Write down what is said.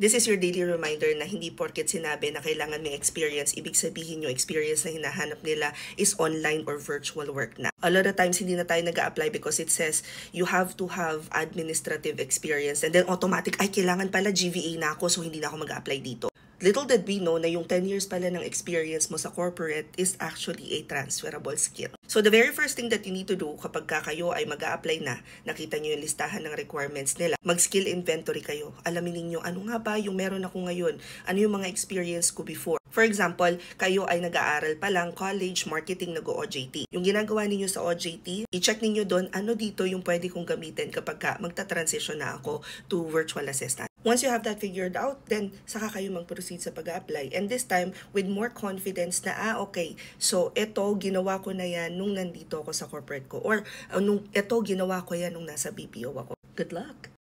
This is your daily reminder na hindi porket sinabi na kailangan may experience, ibig sabihin yung experience na hinahanap nila is online or virtual work na. A lot of times, hindi na tayo nag-a-apply because it says you have to have administrative experience and then automatic, ay kailangan pala GVA na ako so hindi na ako mag-a-apply dito. Little did we know na yung 10 years pala ng experience mo sa corporate is actually a transferable skill. So the very first thing that you need to do kapag kayo ay mag-a-apply na, nakita nyo yung listahan ng requirements nila, mag-skill inventory kayo. Alamin ninyo ano nga ba yung meron ako ngayon, ano yung mga experience ko before. For example, kayo ay nag-aaral pa lang, college, marketing, nag-OJT. Yung ginagawa ninyo sa OJT, i-check ninyo doon ano dito yung pwede kong gamitin kapag magta-transition na ako to virtual assistant. Once you have that figured out, then saka kayo mag-proceed sa pag-apply. And this time, with more confidence na, okay, so ito, ginawa ko na yan nung nandito ako sa corporate ko. Or ito, ginawa ko yan nung nasa BPO ako. Good luck!